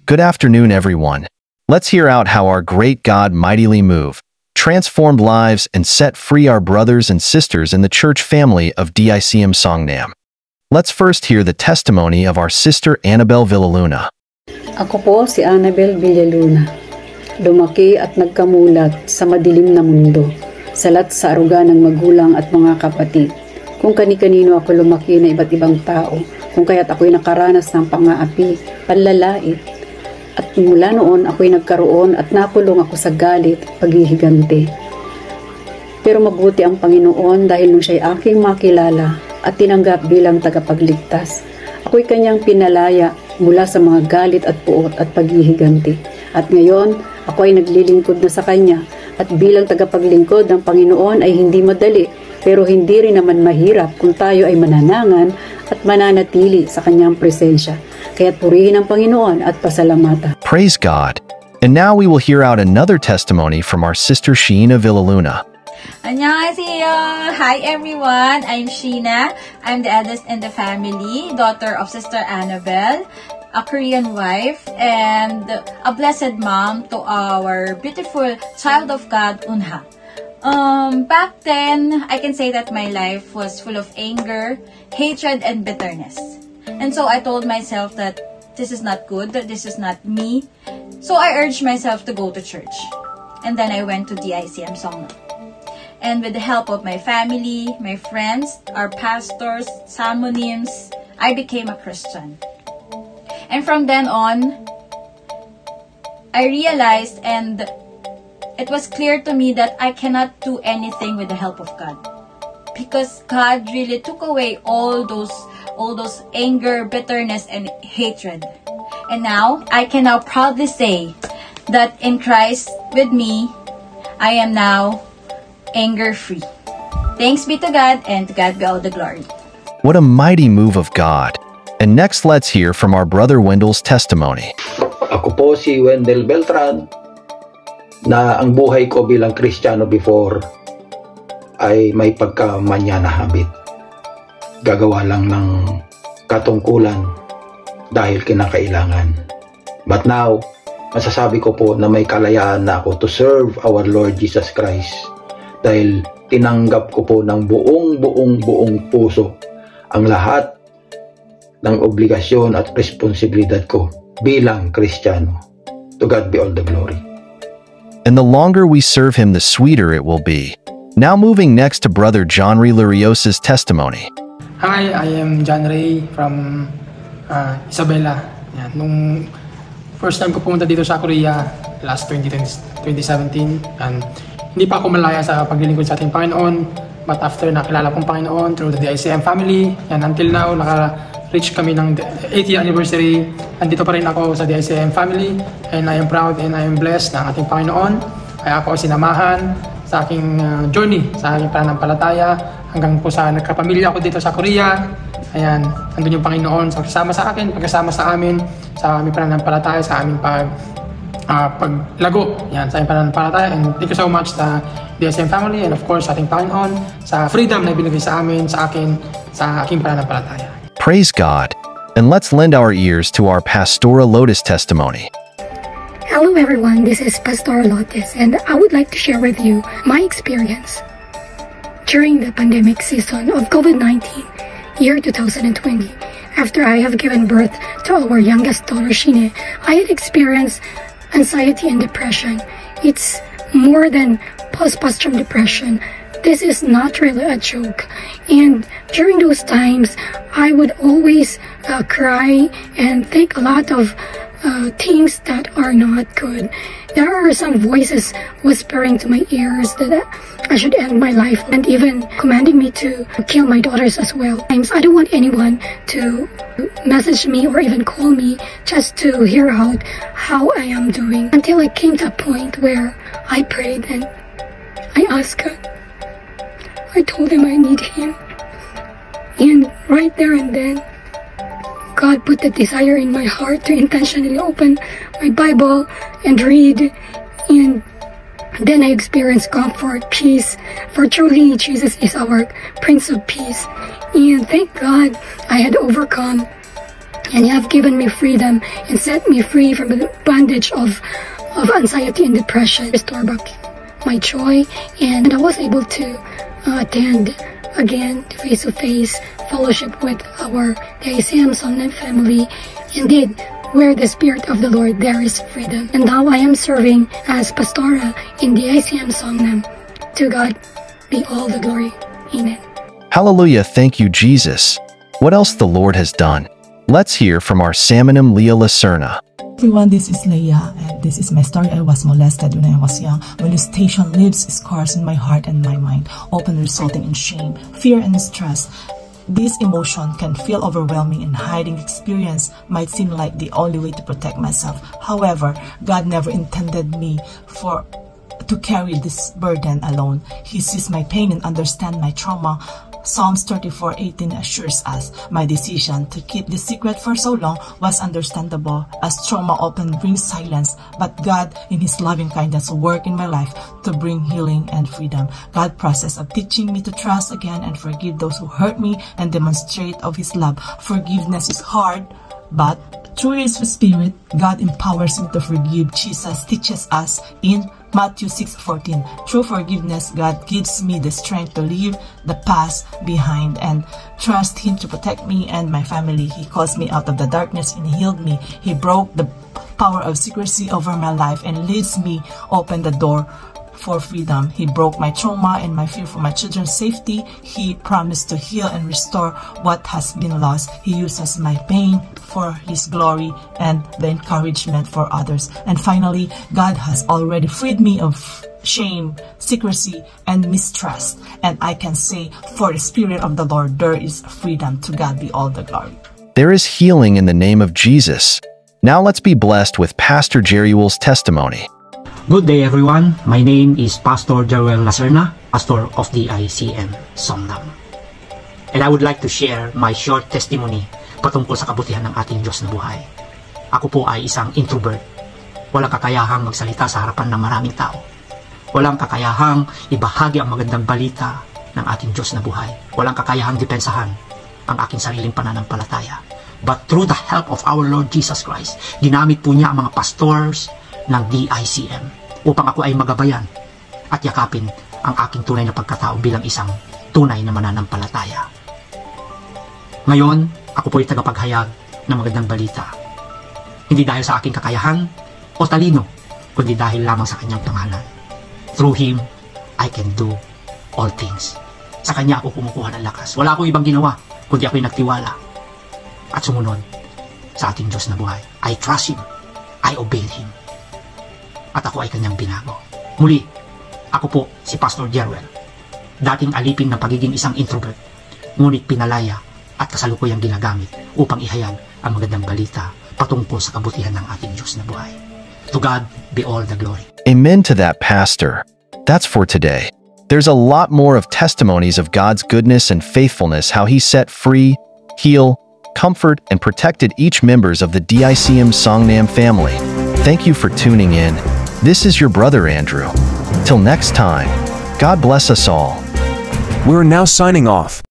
Good afternoon, everyone. Let's hear out how our great God mightily moved, transformed lives, and set free our brothers and sisters in the church family of DICM Songnam. Let's first hear the testimony of our sister Annabel Villaluna. Ako po si Annabel Villaluna. Lumaki at nagkamulat sa madilim na mundo, salat sa aruga ng magulang at mga kapatid. Kung kani-kanino ako lumaki na iba't ibang tao, kung kaya't ako'y nakaranas ng pang-aapi, panlalait. At mula noon ako'y nagkaroon at napulong ako sa galit at paghihigante. Pero mabuti ang Panginoon dahil nung siya'y aking makilala at tinanggap bilang tagapagligtas, ako'y kanyang pinalaya mula sa mga galit at puot at paghihiganti. At ngayon, ako ay naglilingkod na sa Kanya. At bilang tagapaglingkod ng Panginoon ay hindi madali, pero hindi rin naman mahirap kung tayo ay mananangan at mananatili sa Kanyang presensya. Kaya't purihin ang Panginoon at pasalamatan. Praise God. And now we will hear out another testimony from our sister Sheena Villaluna. Annyeonghaseyo! Hi everyone! I'm Sheena. I'm the eldest in the family, daughter of Sister Annabel, a Korean wife, and a blessed mom to our beautiful child of God, Unha. Back then, I can say that my life was full of anger, hatred, and bitterness. And so I told myself that this is not good, that this is not me. So I urged myself to go to church. And then I went to DICM Songnam. And with the help of my family, my friends, our pastors, Salmonims, I became a Christian. And from then on, I realized and it was clear to me that I cannot do anything with the help of God. Because God really took away all those anger, bitterness, and hatred. And now, I can now proudly say that in Christ with me, I am now anger-free. Thanks be to God, and to God be all the glory. What a mighty move of God. And next, let's hear from our brother Wendell's testimony. Ako po si Wendell Beltran, na ang buhay ko bilang Kristiyano before ay may pagkamanya na habit. Gagawa lang ng katungkulan dahil kinakailangan. But now, masasabi ko po na may kalayaan na ako to serve our Lord Jesus Christ dahil tinanggap ko po ng buong puso ang lahat ng obligasyon at responsibilidad ko bilang Kristiyano. To God be all the glory. And the longer we serve Him, the sweeter it will be. Now moving next to Brother John Ray Larios's testimony. Hi, I am John Ray from Isabela. Yan. Nung first time ko pumunta dito sa Korea, last 2017, and hindi pa ako malaya sa paglilingkod sa ating Panginoon. But after nakilala kong Panginoon through the DICM family, yan, until now, naka-reach kami ng 80th anniversary. Andito pa rin ako sa DICM family, and I am proud and I am blessed ng ating Panginoon. Kaya ako sinamahan sa aking journey, sa aking pananampalataya, hanggang po sa nagkapamilya ako dito sa Korea. Ayan, andun yung Panginoon kasama sa akin, pagkasama sa amin, sa aming pananampalataya, sa aming paglago, yan, sa aming pananampalataya. And thank you so much sa DICM family, and of course sa ating Panginoon, sa freedom na ibinigay sa amin, sa akin, sa aking pananampalataya. Praise God. And let's lend our ears to our Pastora Lotus testimony. Hello everyone, this is Pastor Lotus, and I would like to share with you my experience during the pandemic season of COVID-19, year 2020. After I have given birth to our youngest daughter, Shine, I had experienced anxiety and depression. It's more than postpartum depression. This is not really a joke. And during those times, I would always cry and think a lot of things that are not good. There are some voices whispering to my ears that I should end my life, and even commanding me to kill my daughters as well. I don't want anyone to message me or even call me just to hear out how I am doing, until I came to a point where I prayed and I asked God. I told Him I need Him, and right there and then God put the desire in my heart to intentionally open my Bible and read, and then I experienced comfort, peace, for truly Jesus is our Prince of Peace. And thank God I had overcome and you have given me freedom and set me free from the bondage of anxiety and depression. Restore back my joy, and I was able to attend again face-to-face fellowship with our DICM Songnam family. Indeed, where the Spirit of the Lord, there is freedom. And now I am serving as Pastora in DICM Songnam. To God be all the glory. Amen. Hallelujah, thank you, Jesus. What else the Lord has done? Let's hear from our Samonim Leah Lacerna. Everyone, this is Leah, and this is my story. I was molested when I was young. Molestation leaves scars in my heart and my mind, often resulting in shame, fear, and stress. This emotion can feel overwhelming, and hiding experience might seem like the only way to protect myself. However, God never intended me to carry this burden alone. He sees my pain and understands my trauma. Psalms 34:18 assures us, my decision to keep the secret for so long was understandable, as trauma often brings silence, but God, in His loving kindness, worked in my life to bring healing and freedom. God's process of teaching me to trust again and forgive those who hurt me and demonstrate of His love. Forgiveness is hard, but through His Spirit, God empowers me to forgive. Jesus teaches us in Matthew 6:14. Through forgiveness, God gives me the strength to leave the past behind and trust Him to protect me and my family. He calls me out of the darkness and healed me. He broke the power of secrecy over my life and leads me open the door for freedom. He broke my trauma and my fear for my children's safety. He promised to heal and restore what has been lost. He uses my pain for His glory and the encouragement for others. And finally, God has already freed me of shame, secrecy, and mistrust. And I can say, for the Spirit of the Lord, there is freedom. To God be all the glory. There is healing in the name of Jesus. Now let's be blessed with Pastor Jeruel's testimony. Good day everyone, my name is Pastor Jeruel Lacerna, pastor of the DICM Songnam. And I would like to share my short testimony patungkol sa kabutihan ng ating Diyos na buhay. Ako po ay isang introvert. Walang kakayahang magsalita sa harapan ng maraming tao. Walang kakayahang ibahagi ang magandang balita ng ating Diyos na buhay. Walang kakayahang depensahan ang aking sariling pananampalataya. But through the help of our Lord Jesus Christ, ginamit po niya ang mga pastors ng DICM upang ako ay magabayan at yakapin ang aking tunay na pagkatao bilang isang tunay na mananampalataya. Ngayon, ako po ay tagapaghayag ng magandang balita. Hindi dahil sa aking kakayahan o talino, kundi dahil lamang sa kanyang pangalan. Through Him, I can do all things. Sa Kanya ako kumukuha ng lakas. Wala akong ibang ginawa, kundi ako'y nagtiwala at sumunod sa ating Diyos na buhay. I trust Him. I obey Him. At ako ay Kanyang binago. Muli, ako po si Pastor Jeruel, dating alipin ng pagiging isang introvert, ngunit pinalaya at kasalukuyang ginagamit upang ihayag ang magandang balita patungkol sa kabutihan ng ating Diyos na buhay. To God be all the glory. Amen to that, Pastor. That's for today. There's a lot more of testimonies of God's goodness and faithfulness, how He set free, heal, comfort, and protected each members of the DICM Songnam family. Thank you for tuning in. This is your brother Andrew. Till next time, God bless us all. We're now signing off.